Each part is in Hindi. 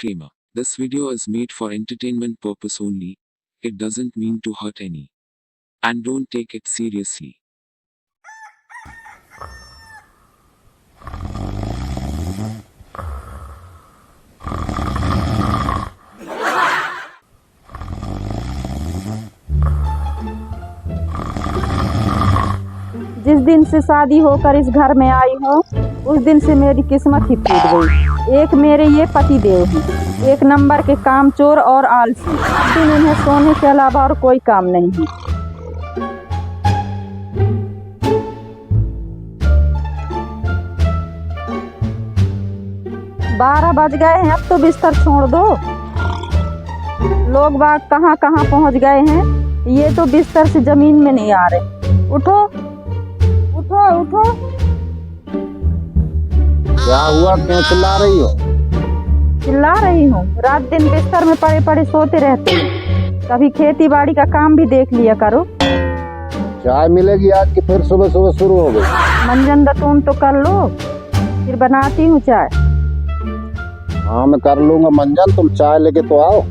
Disclaimer. This video is made for entertainment purpose only. It doesn't mean to hurt any. And don't take it seriously. जिस दिन से शादी होकर इस घर में आई हूँ उस दिन से मेरी किस्मत ही फूट गई। एक मेरे ये पति देव हैं, एक नंबर के कामचोर और आलसी। दिन इन्हें सोने के अलावा और कोई काम नहीं है। बारह बज गए हैं, अब तो बिस्तर छोड़ दो। लोग बाग कहाँ कहाँ पहुँच गए हैं, ये तो बिस्तर से जमीन में नहीं आ रहे। उठो उठो उठो। क्या हुआ, क्यों चिल्ला रही हो? चिल्ला रही हूँ, रात दिन बिस्तर में पड़े पड़े सोते रहते हो। कभी खेती बाड़ी का काम भी देख लिया करो। चाय मिलेगी आज की फिर सुबह सुबह शुरू हो गई? मंजन तुम तो कर लो, फिर बनाती हूँ चाय। हाँ मैं कर लूंगा मंजन, तुम चाय लेके तो आओ।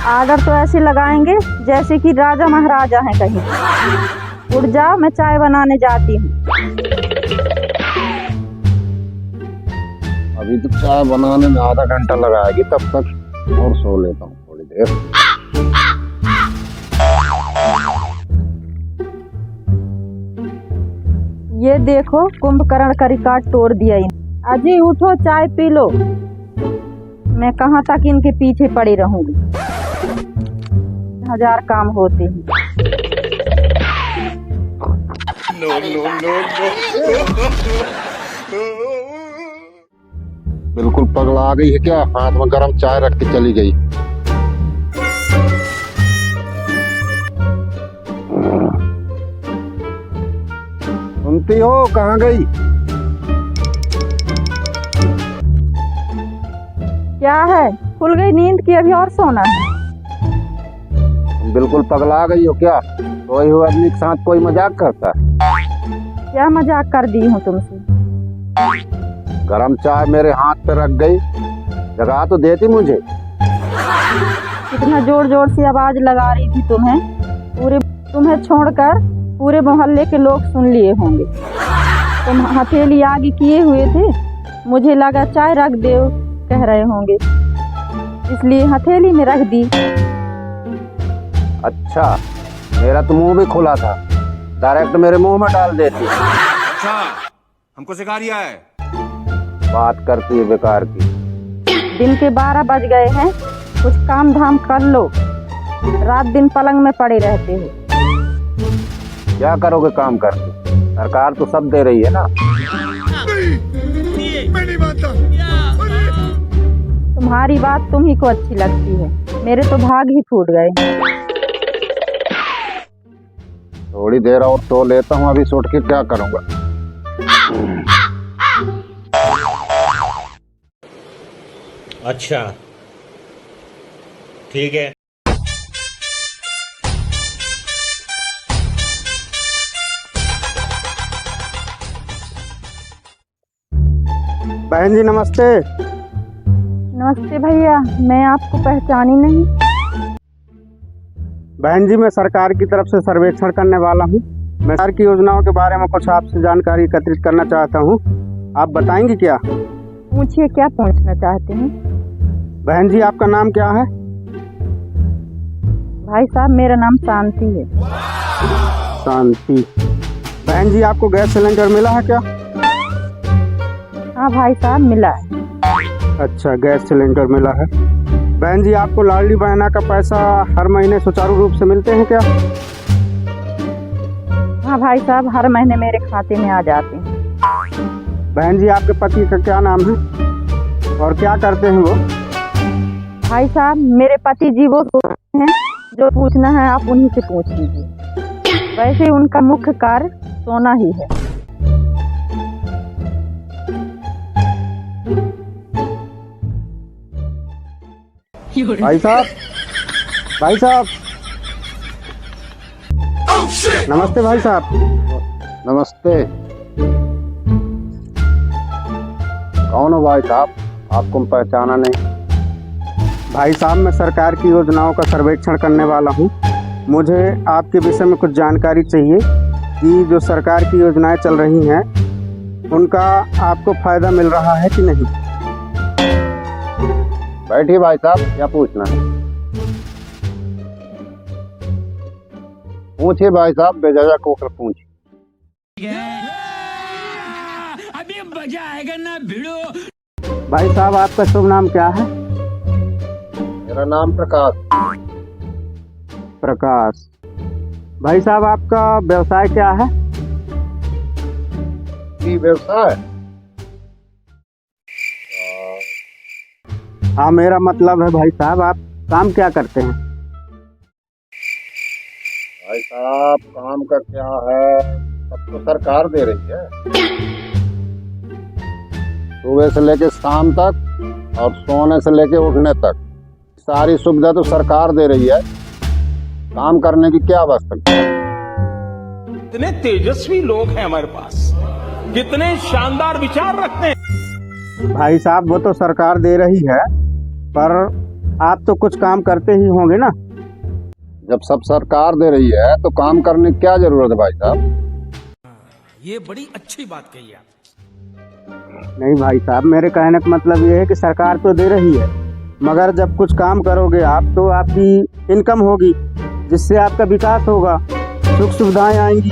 आर्डर तो ऐसे लगाएंगे जैसे कि राजा महाराजा हैं कहीं। उठ जाओ, मैं चाय बनाने जाती हूँ। अभी तो चाय बनाने में आधा घंटा लगाएगी, तब तक और सो लेता हूँ थोड़ी देर। ये देखो, कुंभकर्ण का रिकॉर्ड तोड़ दिया इन्हें। अजी उठो, चाय पी लो। मैं कहाँ तक इनके पीछे पड़ी रहूंगी, हजार काम होते हैं। No, no, no, no. बिल्कुल पगला गई है क्या? हाथ में गरम चाय रख के चली गई। सुनती हो, कहाँ गई? क्या है, खुल गई नींद की, अभी और सोना है? बिल्कुल पगला गई हो क्या? सोए हुए आदमी के साथ कोई मजाक करता है? क्या मजाक कर दी हूँ तुमसे? गरम चाय मेरे हाथ पे रख गई, जगा तो देती मुझे। कितना जोर जोर से आवाज लगा रही थी तुम्हें छोड़कर पूरे मोहल्ले के लोग सुन लिए होंगे। तुम हथेली आगे किए हुए थे, मुझे लगा चाय रख दो कह रहे होंगे, इसलिए हथेली में रख दी। अच्छा, मेरा तो मुंह भी खुला था, डायरेक्ट मेरे मुंह में डाल देती। अच्छा, हमको सिखा रिया है। बात करती है बेकार की। दिन के 12 बज गए हैं, कुछ काम धाम कर लो। रात दिन पलंग में पड़े रहते हो। क्या करोगे काम करके? सरकार तो सब दे रही है ना। मैं नहीं मानता। तुम्हारी बात तुम ही को अच्छी लगती है, मेरे तो भाग ही फूट गए। थोड़ी देर और सो लेता हूँ, अभी उठ के क्या करूँगा। अच्छा ठीक है। बहन जी नमस्ते। नमस्ते भैया, मैं आपको पहचानी नहीं। बहन जी, मैं सरकार की तरफ से सर्वेक्षण करने वाला हूँ। मैं सरकार की योजनाओं के बारे में कुछ आपसे जानकारी एकत्रित करना चाहता हूँ, आप बताएंगी क्या? पूछिए, क्या पूछना चाहते हैं? बहन जी, आपका नाम क्या है? भाई साहब, मेरा नाम शांति है। शांति। बहन जी, आपको गैस सिलेंडर मिला है क्या? हाँ भाई साहब, मिला है। अच्छा, गैस सिलेंडर मिला है। बहन जी, आपको लाडली बहना का पैसा हर महीने सुचारू रूप से मिलते हैं क्या? हाँ भाई साहब, हर महीने मेरे खाते में आ जाते हैं। बहन जी, आपके पति का क्या नाम है और क्या करते हैं वो? भाई साहब, मेरे पति जी वो हैं, जो पूछना है आप उन्हीं से पूछ लीजिए। वैसे उनका मुख्य कार्य सोना ही है। भाई साहब, भाई साहब, नमस्ते भाई साहब। नमस्ते। कौन हो भाई साहब? आपको पहचाना नहीं। भाई साहब, मैं सरकार की योजनाओं का सर्वेक्षण करने वाला हूँ। मुझे आपके विषय में कुछ जानकारी चाहिए कि जो सरकार की योजनाएं चल रही हैं उनका आपको फायदा मिल रहा है कि नहीं। बैठिए भाई साहब, क्या पूछना है? पूछिए भाई साहब, बेझिझक होकर पूछिए। अभी मजा आएगा ना भिड़ो। भाई साहब, आपका शुभ नाम क्या है? मेरा नाम प्रकाश। प्रकाश। भाई साहब, आपका व्यवसाय क्या है? की व्यवसाय? हाँ, मेरा मतलब है भाई साहब, आप काम क्या करते हैं? भाई साहब, काम का क्या है, सब तो सरकार दे रही है। सुबह से लेके शाम तक और सोने से लेके उठने तक सारी सुविधा तो सरकार दे रही है। काम करने की क्या आवश्यकता है? कितने तेजस्वी लोग हैं हमारे पास, कितने शानदार विचार रखते हैं। भाई साहब, वो तो सरकार दे रही है, पर आप तो कुछ काम करते ही होंगे ना। जब सब सरकार दे रही है तो काम करने की क्या जरूरत है भाई साहब? ये बड़ी अच्छी बात कही आप। नहीं भाई साहब, मेरे कहने का मतलब ये है कि सरकार तो दे रही है, मगर जब कुछ काम करोगे आप तो आपकी इनकम होगी, जिससे आपका विकास होगा, सुख सुविधाएं आएंगी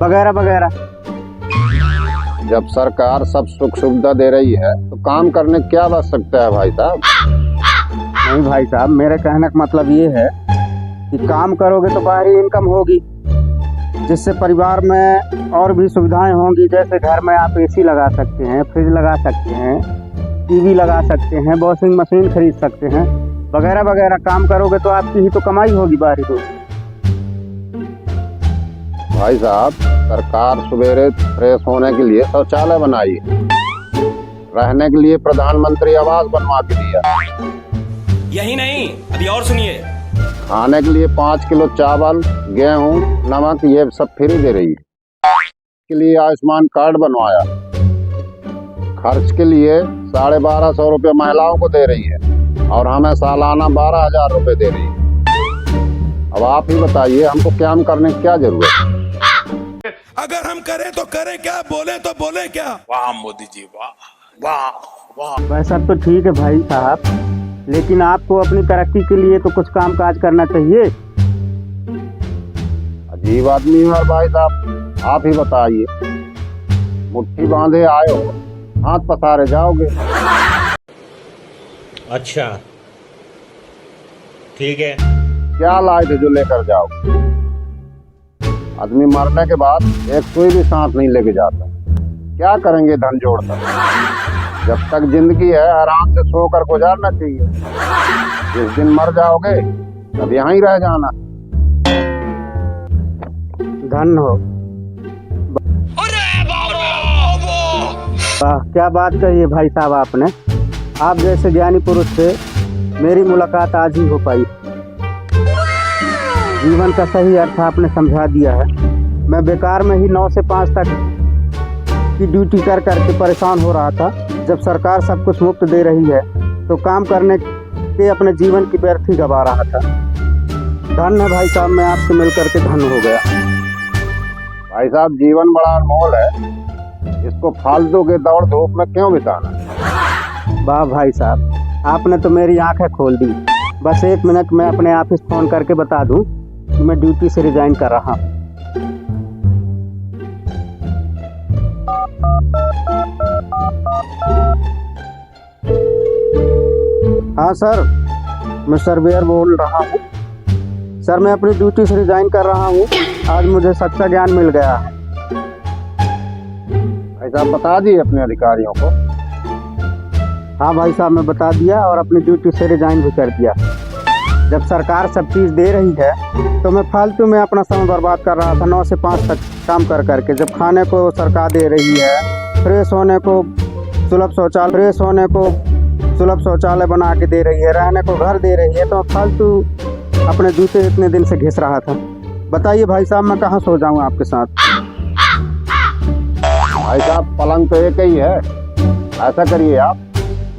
वगैरह वगैरह। जब सरकार सब सुख सुविधा दे रही है तो काम करने की क्या आवश्यकता है भाई साहब? नहीं भाई साहब, मेरे कहने का मतलब ये है कि काम करोगे तो बाहरी इनकम होगी, जिससे परिवार में और भी सुविधाएं होंगी। जैसे घर में आप एसी लगा सकते हैं, फ्रिज लगा सकते हैं, टीवी लगा सकते हैं, वॉशिंग मशीन खरीद सकते हैं वगैरह वगैरह। काम करोगे तो आपकी ही तो कमाई होगी बाहरी तो। भाई साहब, सरकार सवेरे फ्रेश होने के लिए शौचालय बनाई, रहने के लिए प्रधानमंत्री आवास बनवा के दिया। यही नहीं, अभी और सुनिए। खाने के लिए 5 किलो चावल, गेहूं, नमक ये सब फ्री दे रही है। के लिए आयुष्मान कार्ड बनवाया। खर्च के लिए 1250 रुपये महिलाओं को दे रही है और हमें सालाना 12,000 रुपये दे रही है। अब आप ही बताइए, हमको काम करने की क्या जरूरत है? अगर हम करें तो करें क्या, बोले तो बोले क्या। वाह मोदी जी, वाह वाह वाह। वैसा तो ठीक है भाई साहब, लेकिन आपको अपनी तरक्की के लिए तो कुछ काम काज करना चाहिए। अजीब आदमी है भाई साहब, आप ही बताइए। मुट्ठी बांधे आए हो, हाथ पसारे जाओगे। अच्छा ठीक है। क्या लाए थे जो लेकर जाओ? आदमी मरने के बाद एक सुई भी सांस नहीं लेके जाता। क्या करेंगे धन जोड़कर? जब तक जिंदगी है आराम से सोकर गुजारना चाहिए। जिस दिन मर जाओगे तब यहाँ ही रह जाना। धन हो। वाह, क्या बात कही है भाई साहब आपने। आप जैसे ज्ञानी पुरुष से मेरी मुलाकात आज ही हो पाई। जीवन का सही अर्थ आपने समझा दिया है। मैं बेकार में ही 9 से 5 तक की ड्यूटी कर करके परेशान हो रहा था। जब सरकार सब कुछ मुफ्त दे रही है तो काम करने के अपने जीवन की व्यर्थ ही गवा रहा था। धन है भाई साहब, मैं आपसे मिल करके धन हो गया। भाई साहब, जीवन बड़ा अनमोल है, इसको फालतू के दौड़ धूप में क्यों बिताना? वाह भाई साहब, आपने तो मेरी आंखें खोल दी। बस 1 मिनट में अपने ऑफिस फोन करके बता दूं कि मैं ड्यूटी से रिजाइन कर रहा हूं। हाँ सर, मैं सर्वेयर बोल रहा हूँ। सर, मैं अपनी ड्यूटी से रिजाइन कर रहा हूँ। आज मुझे सच्चा ज्ञान मिल गया है। भाई साहब, बता दिए अपने अधिकारियों को? हाँ भाई साहब, मैं बता दिया और अपनी ड्यूटी से रिजाइन भी कर दिया। जब सरकार सब चीज़ दे रही है तो मैं फालतू में अपना समय बर्बाद कर रहा था 9 से 5 तक काम कर करके। जब खाने को सरकार दे रही है, फ्रेश होने को सुलभ शौचालय बना के दे रही है, रहने को घर दे रही है, तो फालतू अपने जूते इतने दिन से घिस रहा था। बताइए भाई साहब, मैं कहाँ सो जाऊँ आपके साथ? भाई साहब, पलंग तो एक ही है। ऐसा करिए, आप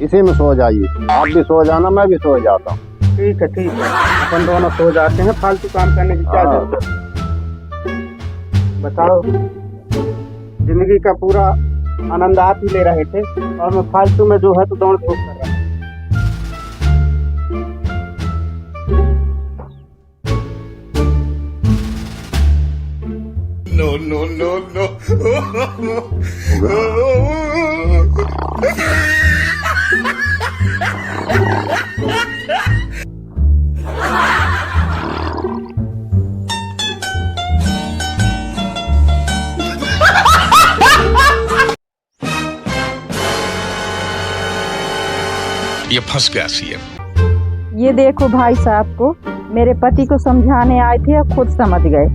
इसी में सो जाइए, आप भी सो जाना, मैं भी सो जाता हूँ। ठीक है अपन दोनों सो जाते हैं, फालतू काम करने की क्या जरूरत है। बताओ, जिंदगी का पूरा आनंद आप ही ले रहे थे और मैं फालतू में जो है तो दौड़ धूप कर रहा हूँ। No, no, no, no. ये फंस गया सीएम। ये देखो भाई साहब को, मेरे पति को समझाने आए थे और खुद समझ गए।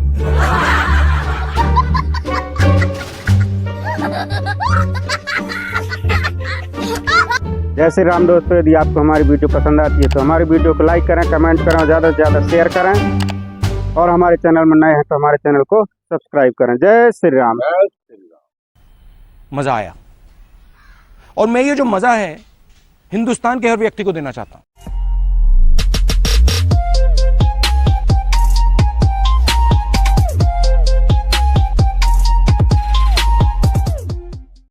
जय श्री राम दोस्तों, यदि आपको हमारी वीडियो पसंद आती है तो हमारी वीडियो को लाइक करें, कमेंट करें और ज़्यादा से ज़्यादा शेयर करें और हमारे चैनल में नए हैं तो हमारे चैनल को सब्सक्राइब करें। जय श्री राम। मजा आया और मैं ये जो मजा है हिंदुस्तान के हर व्यक्ति को देना चाहता हूं।